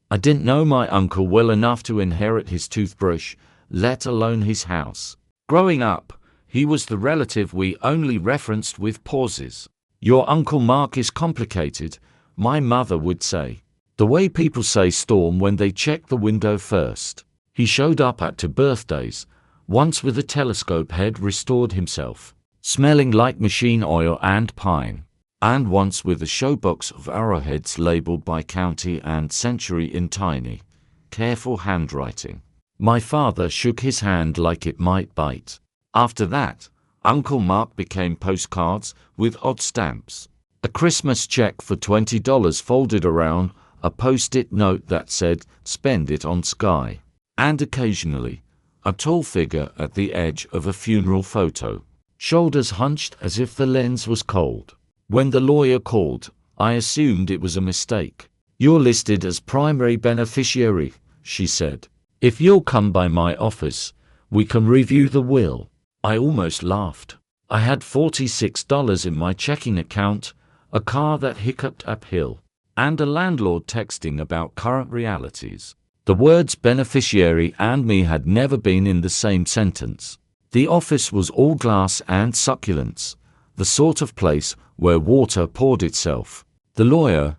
I didn't know my uncle well enough to inherit his toothbrush, let alone his house. Growing up, he was the relative we only referenced with pauses. Your Uncle Mark is complicated, my mother would say. The way people say storm when they check the window first. He showed up at 2 birthdays, once with a telescope head restored himself, smelling like machine oil and pine, and once with a showbox of arrowheads labeled by county and century in tiny, careful handwriting. My father shook his hand like it might bite. After that, Uncle Mark became postcards with odd stamps, a Christmas check for $20 folded around a post-it note that said, "Spend it on Sky," and occasionally, a tall figure at the edge of a funeral photo, shoulders hunched as if the lens was cold. When the lawyer called, I assumed it was a mistake. "You're listed as primary beneficiary," she said. "If you'll come by my office, we can review the will." I almost laughed. I had $46 in my checking account, a car that hiccuped uphill, and a landlord texting about current realities. The words beneficiary and me had never been in the same sentence. The office was all glass and succulents, the sort of place where water poured itself. The lawyer,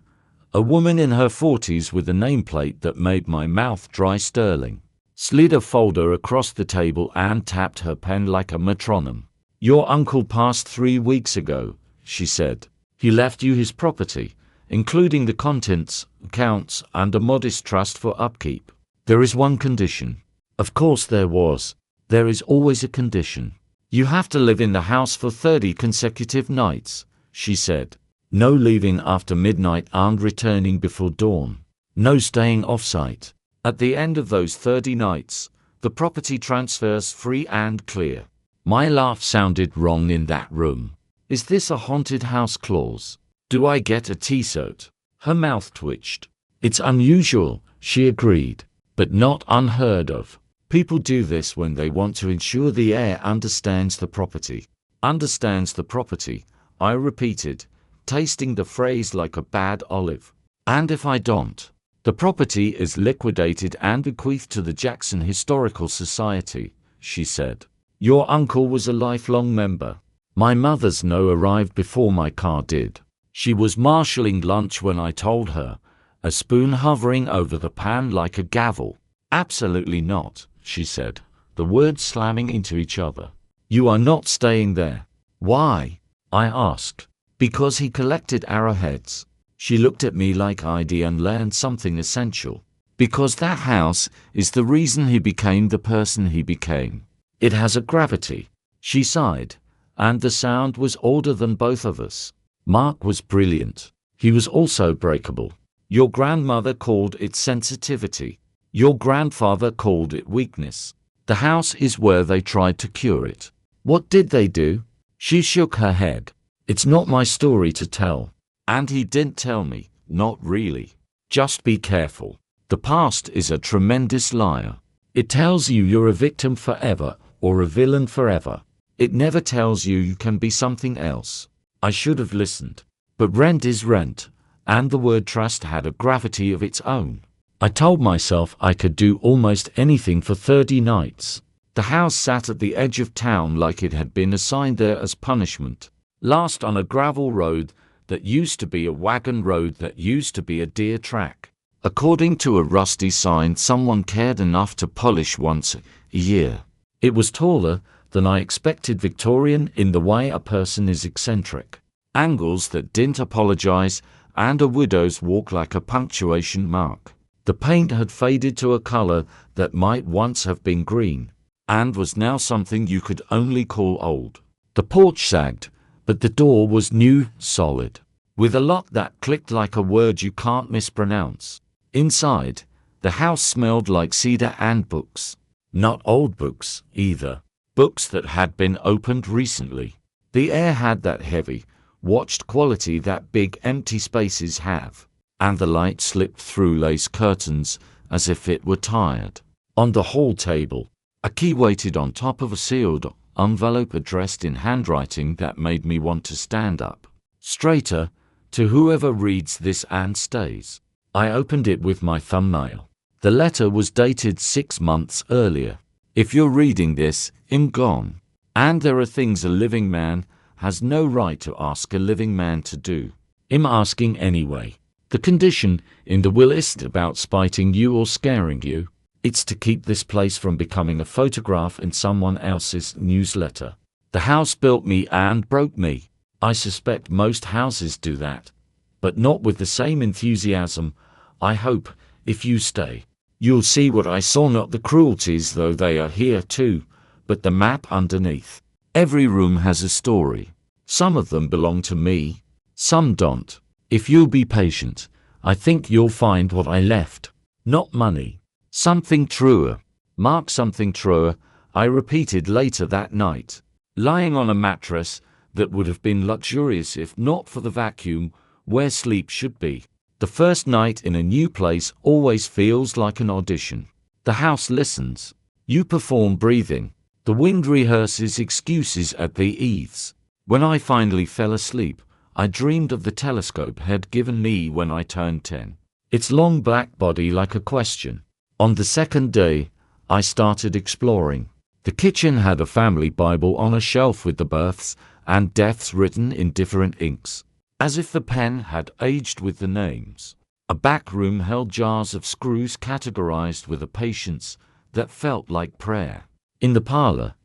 a woman in her 40s with a nameplate that made my mouth dry sterling, slid a folder across the table and tapped her pen like a metronome. "Your uncle passed 3 weeks ago," she said. "He left you his property, including the contents, accounts, and a modest trust for upkeep. There is one condition." Of course there was. There is always a condition. "You have to live in the house for 30 consecutive nights," she said. "No leaving after midnight and returning before dawn. No staying off-site. At the end of those 30 nights, the property transfers free and clear." My laugh sounded wrong in that room. Is this a haunted house clause? Do I get a T-cert? Her mouth twitched. "It's unusual," she agreed, "but not unheard of. People do this when they want to ensure the heir understands the property." "Understands the property," I repeated, tasting the phrase like a bad olive. "And if I don't?" "The property is liquidated and bequeathed to the Jackson Historical Society," she said. "Your uncle was a lifelong member." My mother's no arrived before my car did. She was marshalling lunch when I told her, a spoon hovering over the pan like a gavel. "Absolutely not," she said, the words slamming into each other. "You are not staying there." "Why?" I asked. "Because he collected arrowheads." She looked at me like I'd learned something essential. "Because that house is the reason he became the person he became. It has a gravity." She sighed, and the sound was older than both of us. Mark was brilliant. He was also breakable. Your grandmother called it sensitivity. Your grandfather called it weakness. The house is where they tried to cure it. What did they do? She shook her head. It's not my story to tell. And he didn't tell me, not really. Just be careful. The past is a tremendous liar. It tells you you're a victim forever or a villain forever. It never tells you you can be something else. I should have listened. But rent is rent, and the word trust had a gravity of its own. I told myself I could do almost anything for 30 nights. The house sat at the edge of town like it had been assigned there as punishment. Last on a gravel road that used to be a wagon road that used to be a deer track. According to a rusty sign someone cared enough to polish once a year. It was taller than I expected, Victorian in the way a person is eccentric. Angles that didn't apologize, and a widow's walk like a punctuation mark. The paint had faded to a color that might once have been green, and was now something you could only call old. The porch sagged, but the door was new, solid, with a lock that clicked like a word you can't mispronounce. Inside, the house smelled like cedar and books. Not old books, either. Books that had been opened recently. The air had that heavy, watched quality that big empty spaces have, and the light slipped through lace curtains as if it were tired. On the hall table, a key waited on top of a sealed envelope addressed in handwriting that made me want to stand up. Straighter, to whoever reads this and stays. I opened it with my thumbnail. The letter was dated 6 months earlier. If you're reading this, I'm gone. And there are things a living man has no right to ask a living man to do. I'm asking anyway. The condition in the will isn't about spiting you or scaring you. It's to keep this place from becoming a photograph in someone else's newsletter. The house built me and broke me. I suspect most houses do that, but not with the same enthusiasm. I hope, if you stay, you'll see what I saw, not the cruelties, though they are here too, but the map underneath. Every room has a story. Some of them belong to me, some don't. If you'll be patient, I think you'll find what I left. Not money. Something truer. Mark, something truer, I repeated later that night. Lying on a mattress that would have been luxurious if not for the vacuum where sleep should be. The first night in a new place always feels like an audition. The house listens. You perform breathing. The wind rehearses excuses at the eaves. When I finally fell asleep, I dreamed of the telescope had given me when I turned 10. Its long black body like a question. On the second day, I started exploring. The kitchen had a family Bible on a shelf with the births and deaths written in different inks, as if the pen had aged with the names. A back room held jars of screws categorized with a patience that felt like prayer. In the parlor,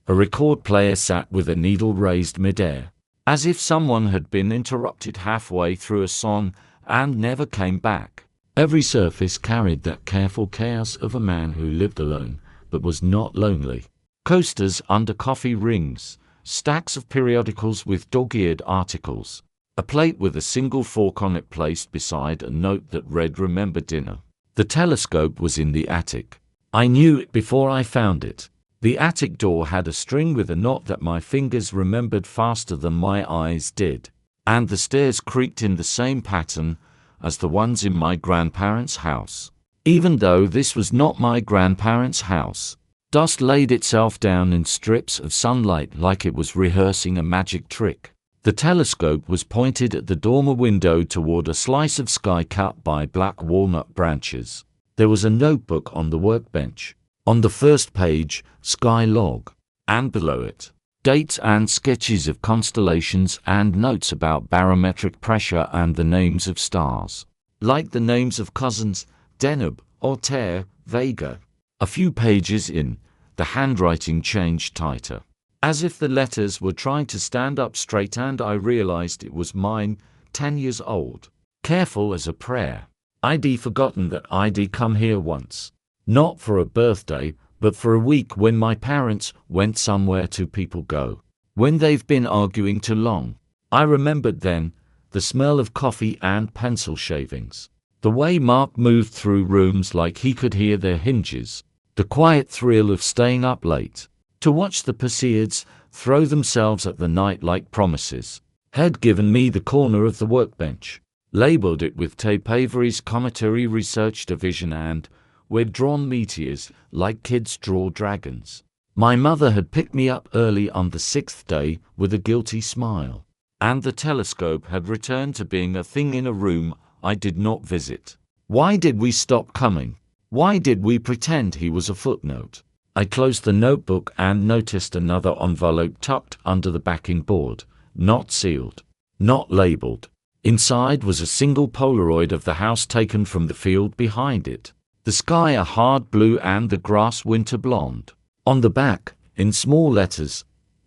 a record player sat with a needle raised midair, as if someone had been interrupted halfway through a song and never came back. Every surface carried that careful chaos of a man who lived alone, but was not lonely. Coasters under coffee rings, stacks of periodicals with dog-eared articles, a plate with a single fork on it placed beside a note that read "Remember dinner." The telescope was in the attic. I knew it before I found it. The attic door had a string with a knot that my fingers remembered faster than my eyes did, and the stairs creaked in the same pattern as the ones in my grandparents' house. Even though this was not my grandparents' house, dust laid itself down in strips of sunlight like it was rehearsing a magic trick. The telescope was pointed at the dormer window toward a slice of sky cut by black walnut branches. There was a notebook on the workbench. On the first page, sky log, and below it, dates and sketches of constellations and notes about barometric pressure and the names of stars, like the names of cousins, Deneb, Altair, Vega. A few pages in, the handwriting changed tighter, as if the letters were trying to stand up straight, and I realized it was mine, 10 years old. Careful as a prayer. I'd forgotten that I'd come here once. Not for a birthday, but for a week when my parents went somewhere two people go. When they've been arguing too long. I remembered then the smell of coffee and pencil shavings. The way Mark moved through rooms like he could hear their hinges. The quiet thrill of staying up late to watch the Perseids throw themselves at the night like promises. Had given me the corner of the workbench, labeled it with Tape Avery's Cometary Research Division, and we'd drawn meteors like kids draw dragons. My mother had picked me up early on the 6th day with a guilty smile, and the telescope had returned to being a thing in a room I did not visit. Why did we stop coming? Why did we pretend he was a footnote? I closed the notebook and noticed another envelope tucked under the backing board, not sealed, not labeled. Inside was a single Polaroid of the house taken from the field behind it. The sky a hard blue and the grass winter blonde. On the back, in small letters,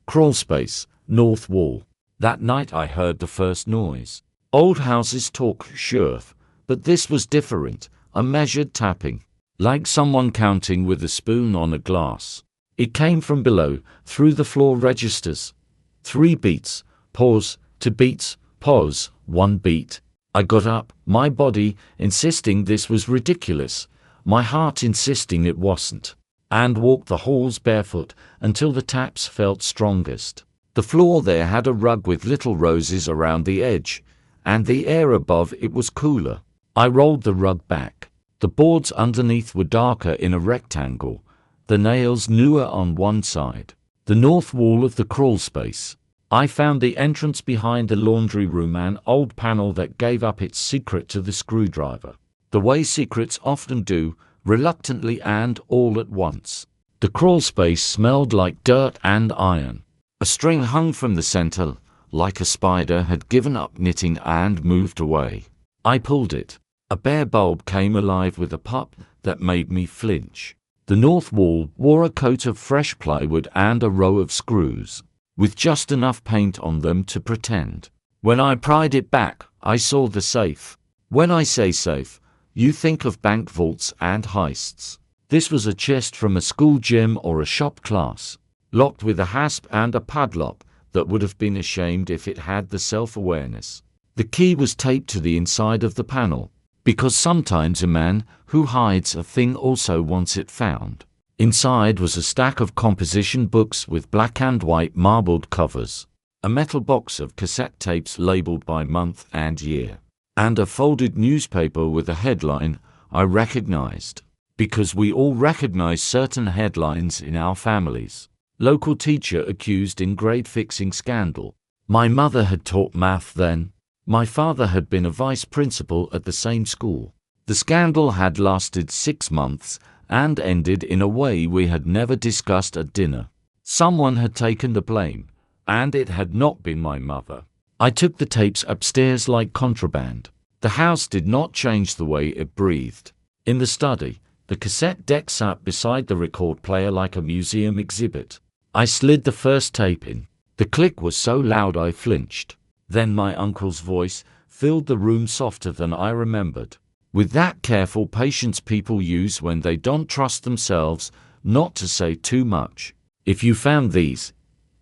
crawl space, north wall. That night I heard the first noise. Old houses talk, sure, but this was different, a measured tapping, like someone counting with a spoon on a glass. It came from below, through the floor registers. 3 beats, pause, 2 beats, pause, 1 beat. I got up, my body insisting this was ridiculous, my heart insisting it wasn't, and walked the halls barefoot until the taps felt strongest. The floor there had a rug with little roses around the edge, and the air above it was cooler. I rolled the rug back. The boards underneath were darker in a rectangle, the nails newer on one side. The north wall of the crawl space. I found the entrance behind the laundry room, an old panel that gave up its secret to the screwdriver. the way secrets often do, reluctantly and all at once. The crawl space smelled like dirt and iron. A string hung from the center, like a spider had given up knitting and moved away. I pulled it. A bare bulb came alive with a pop that made me flinch. The north wall wore a coat of fresh plywood and a row of screws, with just enough paint on them to pretend. When I pried it back, I saw the safe. When I say safe, you think of bank vaults and heists. This was a chest from a school gym or a shop class, locked with a hasp and a padlock that would have been ashamed if it had the self-awareness. The key was taped to the inside of the panel, because sometimes a man who hides a thing also wants it found. Inside was a stack of composition books with black and white marbled covers, a metal box of cassette tapes labeled by month and year, and a folded newspaper with a headline I recognized, because we all recognize certain headlines in our families. Local teacher accused in grade-fixing scandal. My mother had taught math then. My father had been a vice principal at the same school. The scandal had lasted 6 months and ended in a way we had never discussed at dinner. Someone had taken the blame, and it had not been my mother. I took the tapes upstairs like contraband. The house did not change the way it breathed. In the study, the cassette deck sat beside the record player like a museum exhibit. I slid the first tape in. The click was so loud I flinched. Then my uncle's voice filled the room softer than I remembered, with that careful patience people use when they don't trust themselves not to say too much. If you found these,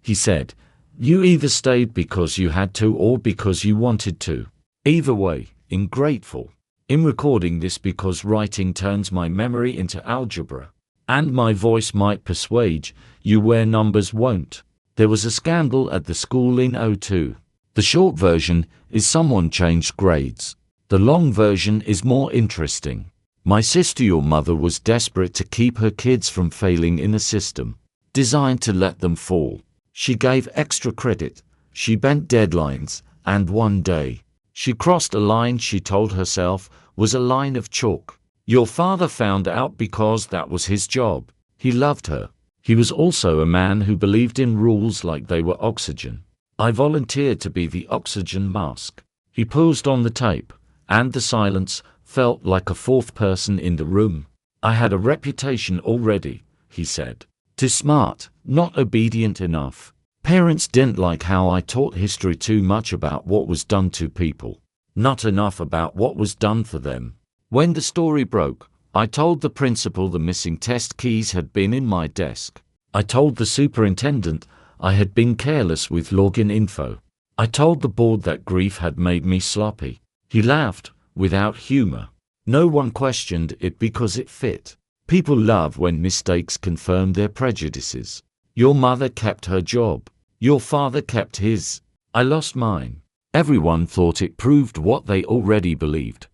he said, you either stayed because you had to or because you wanted to. Either way, ingrateful. I'm recording this because writing turns my memory into algebra, and my voice might persuade you where numbers won't. There was a scandal at the school in '02. The short version is someone changed grades. The long version is more interesting. My sister, your mother, was desperate to keep her kids from failing in a system designed to let them fall. She gave extra credit, she bent deadlines, and one day, she crossed a line she told herself was a line of chalk. Your father found out because that was his job. He loved her. He was also a man who believed in rules like they were oxygen. I volunteered to be the oxygen mask. He paused on the tape, and the silence felt like a fourth person in the room. I had a reputation already, he said. Too smart, not obedient enough. Parents didn't like how I taught history too much about what was done to people, not enough about what was done for them. When the story broke, I told the principal the missing test keys had been in my desk. I told the superintendent I had been careless with login info. I told the board that grief had made me sloppy. He laughed, without humor. No one questioned it because it fit. People love when mistakes confirm their prejudices. Your mother kept her job. Your father kept his. I lost mine. Everyone thought it proved what they already believed,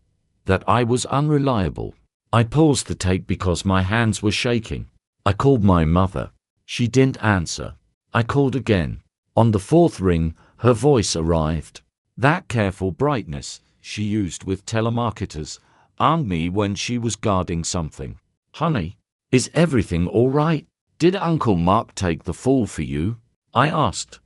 that I was unreliable. I paused the tape because my hands were shaking. I called my mother. She didn't answer. I called again. On the fourth ring, her voice arrived. That careful brightness she used with telemarketers armed me when she was guarding something. Honey, is everything all right? Did Uncle Mark take the fall for you? I asked,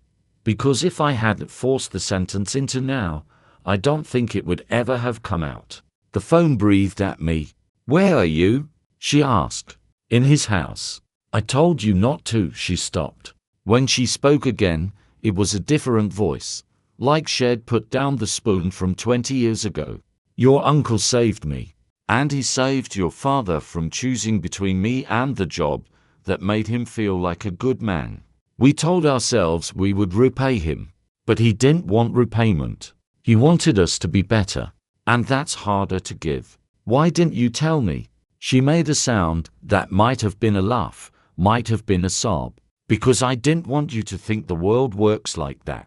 because if I hadn't forced the sentence into now, I don't think it would ever have come out. The phone breathed at me. Where are you? She asked. In his house. I told you not to. She stopped. When she spoke again, it was a different voice, like she'd put down the spoon from 20 years ago. Your uncle saved me, and he saved your father from choosing between me and the job that made him feel like a good man. We told ourselves we would repay him, but he didn't want repayment. He wanted us to be better, and that's harder to give. Why didn't you tell me? She made a sound that might have been a laugh, might have been a sob. Because I didn't want you to think the world works like that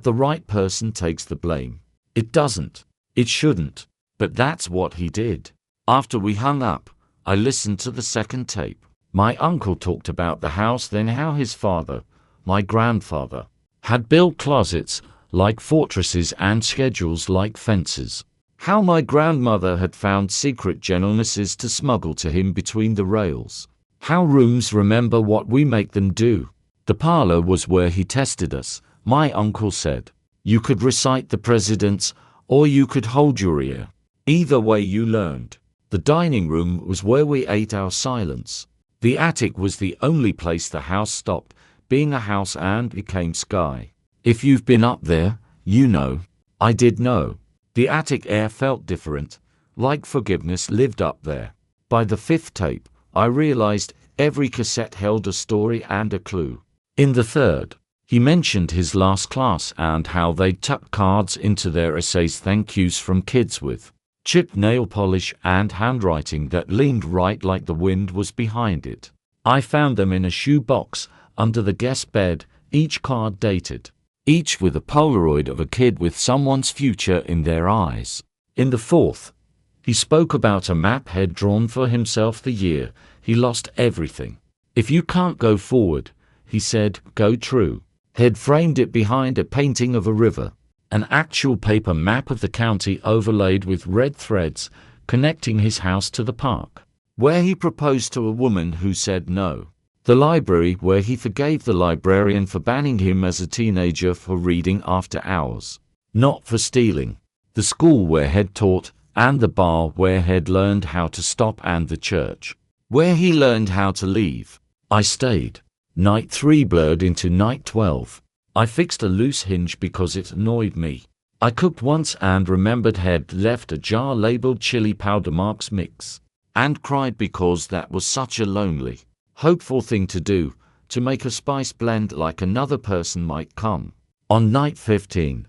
the right person takes the blame. It doesn't. It shouldn't. But that's what he did. After we hung up, I listened to the second tape. My uncle talked about the house, then how his father, my grandfather, had built closets like fortresses and schedules like fences. How my grandmother had found secret gentlenesses to smuggle to him between the rails. How rooms remember what we make them do. The parlor was where he tested us, my uncle said. You could recite the presidents, or you could hold your ear. Either way you learned. The dining room was where we ate our silence. The attic was the only place the house stopped being a house and became sky. If you've been up there, you know. I did know. The attic air felt different, like forgiveness lived up there. By the fifth tape, I realized every cassette held a story and a clue. In the third, he mentioned his last class and how they'd tuck cards into their essays, thank yous from kids with chipped nail polish and handwriting that leaned right like the wind was behind it. I found them in a shoe box under the guest bed, each card dated, each with a Polaroid of a kid with someone's future in their eyes. In the fourth, he spoke about a map he'd drawn for himself the year he lost everything. If you can't go forward, he said, go true. He'd framed it behind a painting of a river, an actual paper map of the county overlaid with red threads connecting his house to the park, where he proposed to a woman who said no. The library where he forgave the librarian for banning him as a teenager for reading after hours, not for stealing. The school where he'd taught, and the bar where he'd learned how to stop, and the church where he learned how to leave. I stayed. Night 3 blurred into night 12. I fixed a loose hinge because it annoyed me. I cooked once and remembered he'd left a jar labeled chili powder Mark's mix, and cried because that was such a lonely, hopeful thing to do, to make a spice blend like another person might come. On night 15,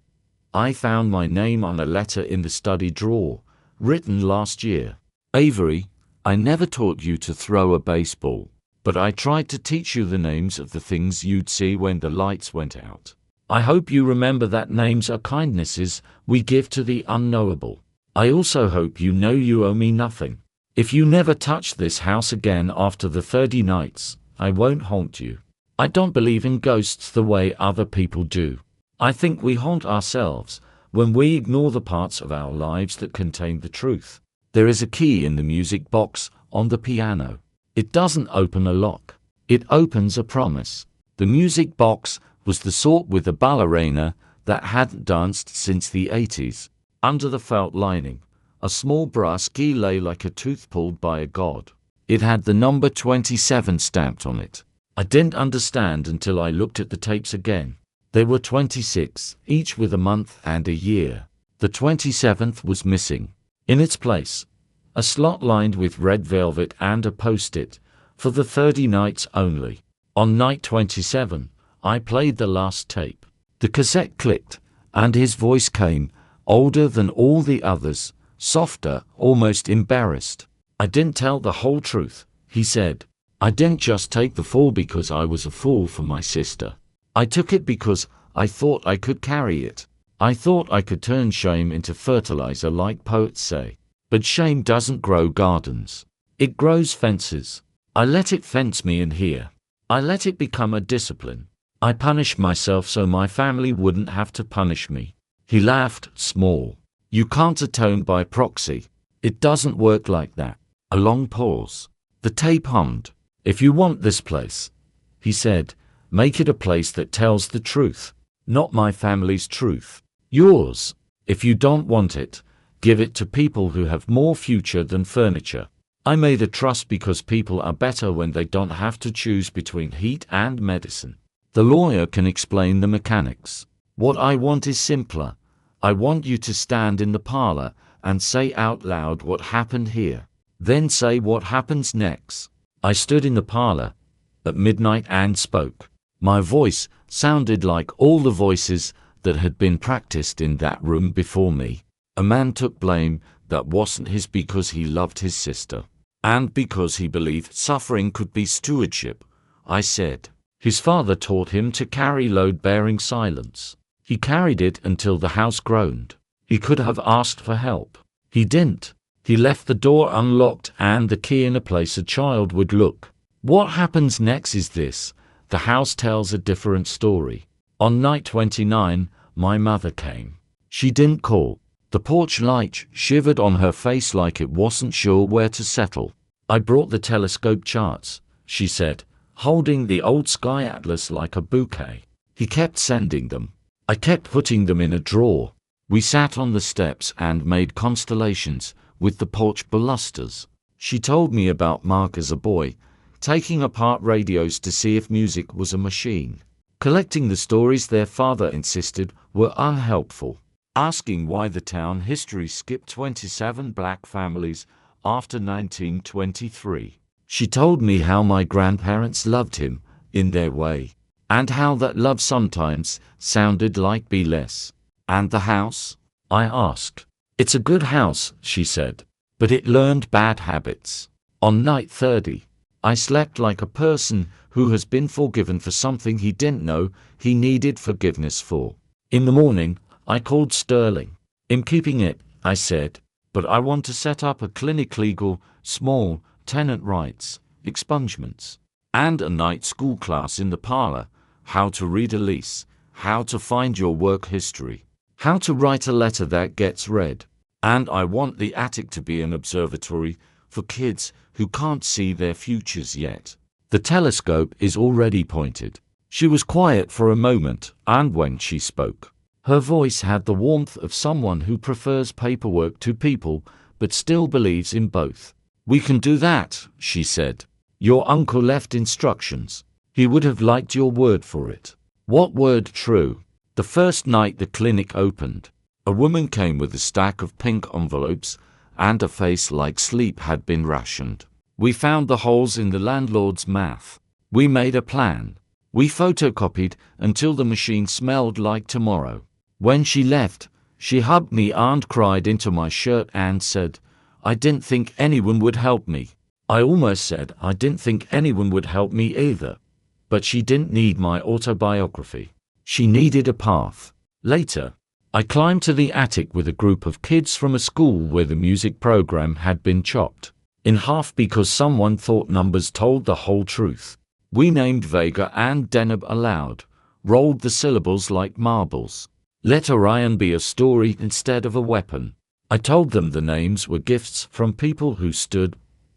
I found my name on a letter in the study drawer, written last year. Avery, I never taught you to throw a baseball, but I tried to teach you the names of the things you'd see when the lights went out. I hope you remember that names are kindnesses we give to the unknowable. I also hope you know you owe me nothing. If you never touch this house again after the 30 nights, I won't haunt you. I don't believe in ghosts the way other people do. I think we haunt ourselves when we ignore the parts of our lives that contain the truth. There is a key in the music box on the piano. It doesn't open a lock. It opens a promise. The music box was the sort with a ballerina that hadn't danced since the 80s. Under the felt lining, a small brass key lay like a tooth pulled by a god. It had the number 27 stamped on it. I didn't understand until I looked at the tapes again. There were 26, each with a month and a year. The 27th was missing. In its place, a slot lined with red velvet and a post-it, for the 30 nights only. On night 27, I played the last tape. The cassette clicked, and his voice came, older than all the others, softer, almost embarrassed. I didn't tell the whole truth, he said. I didn't just take the fall because I was a fool for my sister. I took it because I thought I could carry it. I thought I could turn shame into fertilizer like poets say. But shame doesn't grow gardens. It grows fences. I let it fence me in here. I let it become a discipline. I punished myself so my family wouldn't have to punish me. He laughed, small. You can't atone by proxy. It doesn't work like that. A long pause. The tape hummed. If you want this place, he said, make it a place that tells the truth. Not my family's truth. Yours. If you don't want it, give it to people who have more future than furniture. I made a trust because people are better when they don't have to choose between heat and medicine. The lawyer can explain the mechanics. What I want is simpler. I want you to stand in the parlor and say out loud what happened here. Then say what happens next. I stood in the parlor at midnight and spoke. My voice sounded like all the voices that had been practiced in that room before me. A man took blame that wasn't his because he loved his sister, and because he believed suffering could be stewardship. I said, his father taught him to carry load-bearing silence. He carried it until the house groaned. He could have asked for help. He didn't. He left the door unlocked and the key in a place a child would look. What happens next is this. The house tells a different story. On night 29, my mother came. She didn't call. The porch light shivered on her face like it wasn't sure where to settle. "I brought the telescope charts," she said, holding the old sky atlas like a bouquet. "He kept sending them. I kept putting them in a drawer." We sat on the steps and made constellations with the porch balusters. She told me about Mark as a boy, taking apart radios to see if music was a machine, collecting the stories their father insisted were unhelpful, asking why the town history skipped 27 black families after 1923. She told me how my grandparents loved him in their way, and how that love sometimes sounded like "be less." "And the house?" I asked. "It's a good house," she said, "but it learned bad habits." On night 30, I slept like a person who has been forgiven for something he didn't know he needed forgiveness for. In the morning, I called Sterling. "I'm keeping it," I said, "but I want to set up a clinic, legal, small, tenant rights, expungements, and a night school class in the parlor, how to read a lease, how to find your work history, how to write a letter that gets read. And I want the attic to be an observatory for kids who can't see their futures yet." The telescope is already pointed. She was quiet for a moment, and when she spoke, her voice had the warmth of someone who prefers paperwork to people, but still believes in both. "We can do that," she said. "Your uncle left instructions. He would have liked your word for it." What word? True. The first night the clinic opened, a woman came with a stack of pink envelopes and a face like sleep had been rationed. We found the holes in the landlord's math. We made a plan. We photocopied until the machine smelled like tomorrow. When she left, she hugged me and cried into my shirt and said, "I didn't think anyone would help me." I almost said I didn't think anyone would help me either. But she didn't need my autobiography. She needed a path. Later, I climbed to the attic with a group of kids from a school where the music program had been chopped in half because someone thought numbers told the whole truth. We named Vega and Deneb aloud, rolled the syllables like marbles. Let Orion be a story instead of a weapon. I told them the names were gifts from people who stood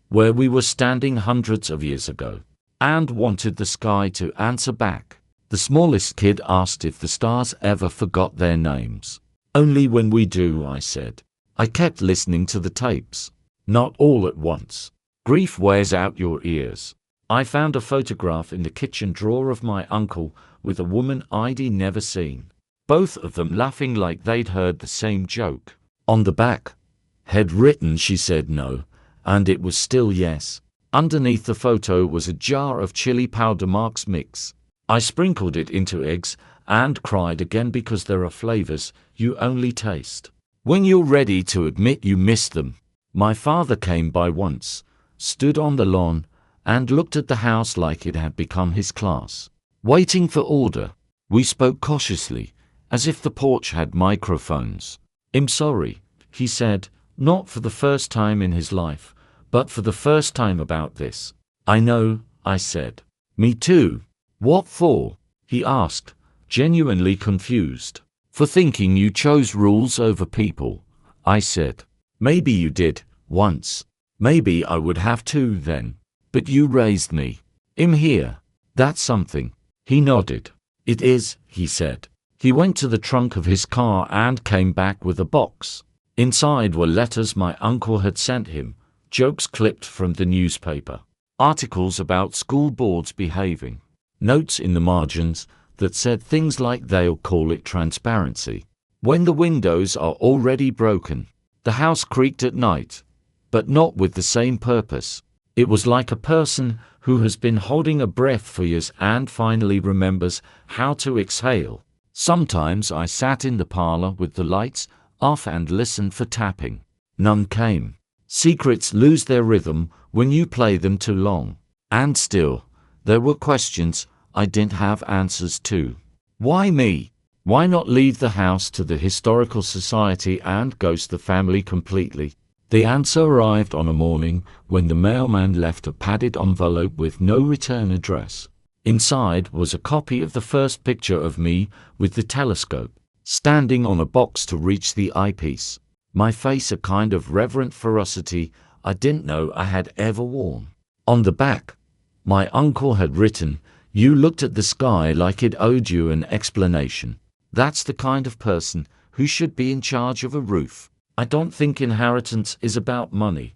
where we were standing hundreds of years ago, and wanted the sky to answer back. The smallest kid asked if the stars ever forgot their names. "Only when we do," I said. I kept listening to the tapes. Not all at once. Grief wears out your ears. I found a photograph in the kitchen drawer of my uncle with a woman I'd never seen. Both of them laughing like they'd heard the same joke. On the back, had written she said no, and it was still yes. Underneath the photo was a jar of chili powder Mark's mix. I sprinkled it into eggs and cried again because there are flavors you only taste when you're ready to admit you miss them. My father came by once, stood on the lawn, and looked at the house like it had become his class, waiting for order. We spoke cautiously, as if the porch had microphones. "I'm sorry," he said, not for the first time in his life, but for the first time about this. "I know," I said. "Me too." "What for?" he asked, genuinely confused. "For thinking you chose rules over people," I said. "Maybe you did, once. Maybe I would have too then. But you raised me. I'm here. That's something." He nodded. "It is," he said. He went to the trunk of his car and came back with a box. Inside were letters my uncle had sent him, jokes clipped from the newspaper, articles about school boards behaving, notes in the margins that said things like they'll call it transparency when the windows are already broken. The house creaked at night, but not with the same purpose. It was like a person who has been holding a breath for years and finally remembers how to exhale. Sometimes I sat in the parlor with the lights off and listened for tapping. None came. Secrets lose their rhythm when you play them too long. And still, there were questions I didn't have answers to. Why me? Why not leave the house to the Historical Society and ghost the family completely? The answer arrived on a morning when the mailman left a padded envelope with no return address. Inside was a copy of the first picture of me with the telescope. standing on a box to reach the eyepiece, my face a kind of reverent ferocity I didn't know I had ever worn. On the back, my uncle had written, "You looked at the sky like it owed you an explanation." That's the kind of person who should be in charge of a roof. I don't think inheritance is about money,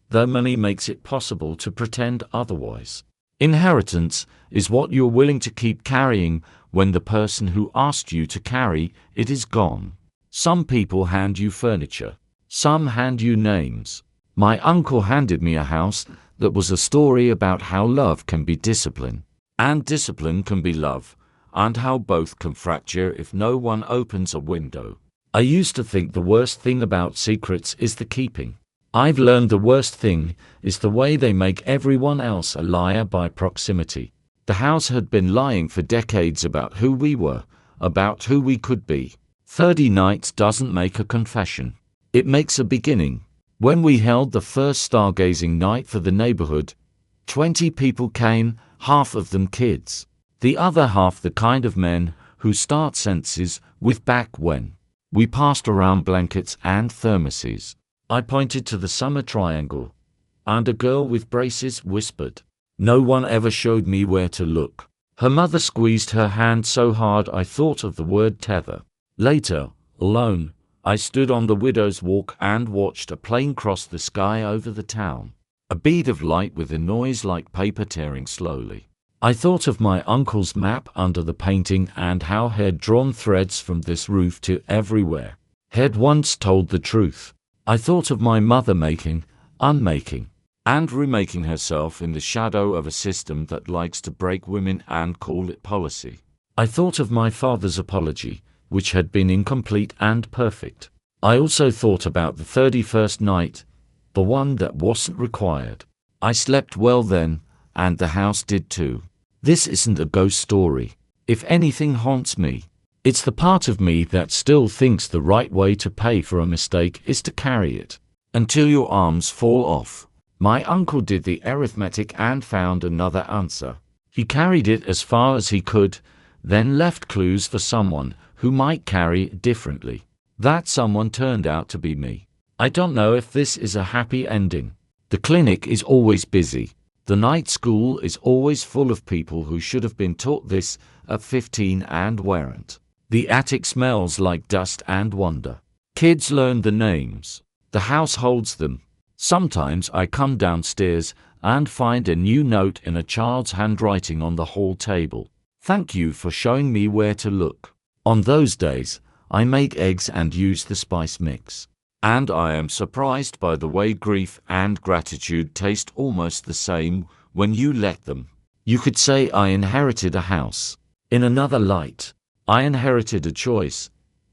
though money makes it possible to pretend otherwise. Inheritance is what you're willing to keep carrying when the person who asked you to carry it is gone. Some people hand you furniture. Some hand you names. My uncle handed me a house that was a story about how love can be discipline, and discipline can be love, and how both can fracture if no one opens a window. I used to think the worst thing about secrets is the keeping. I've learned the worst thing is the way they make everyone else a liar by proximity. The house had been lying for decades about who we were, about who we could be. 30 nights doesn't make a confession. It makes a beginning. When we held the first stargazing night for the neighborhood, 20 people came, half of them kids. The other half the kind of men who start sentences with "back when." We passed around blankets and thermoses. I pointed to the summer triangle, and a girl with braces whispered. No one ever showed me where to look. Her mother squeezed her hand so hard I thought of the word tether. Later, alone, I stood on the widow's walk and watched a plane cross the sky over the town. A bead of light with a noise like paper tearing slowly. I thought of my uncle's map under the painting and how he'd drawn threads from this roof to everywhere. He'd once told the truth. I thought of my mother making, unmaking, and remaking herself in the shadow of a system that likes to break women and call it policy. I thought of my father's apology, which had been incomplete and perfect. I also thought about the 31st night, the one that wasn't required. I slept well then, and the house did too. This isn't a ghost story. If anything haunts me, it's the part of me that still thinks the right way to pay for a mistake is to carry it until your arms fall off. My uncle did the arithmetic and found another answer. He carried it as far as he could, then left clues for someone who might carry it differently. That someone turned out to be me. I don't know if this is a happy ending. The clinic is always busy. The night school is always full of people who should have been taught this at 15 and weren't. The attic smells like dust and wonder. Kids learn the names. The house holds them. Sometimes I come downstairs and find a new note in a child's handwriting on the hall table. Thank you for showing me where to look. On those days, I make eggs and use the spice mix. And I am surprised by the way grief and gratitude taste almost the same when you let them. You could say I inherited a house. In another light, I inherited a choice.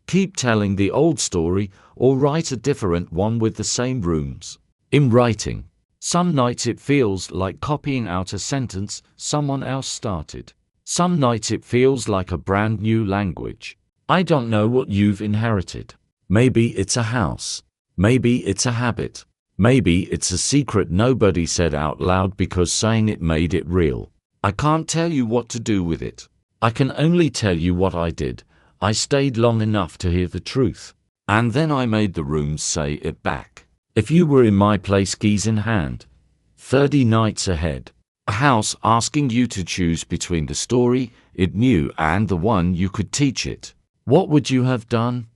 Keep telling the old story or write a different one with the same rooms. In writing, some nights it feels like copying out a sentence someone else started. Some nights it feels like a brand new language. I don't know what you've inherited. Maybe it's a house. Maybe it's a habit. Maybe it's a secret nobody said out loud because saying it made it real. I can't tell you what to do with it. I can only tell you what I did. I stayed long enough to hear the truth. And then I made the rooms say it back. If you were in my place, keys in hand, 30 nights ahead, a house asking you to choose between the story it knew and the one you could teach it, what would you have done?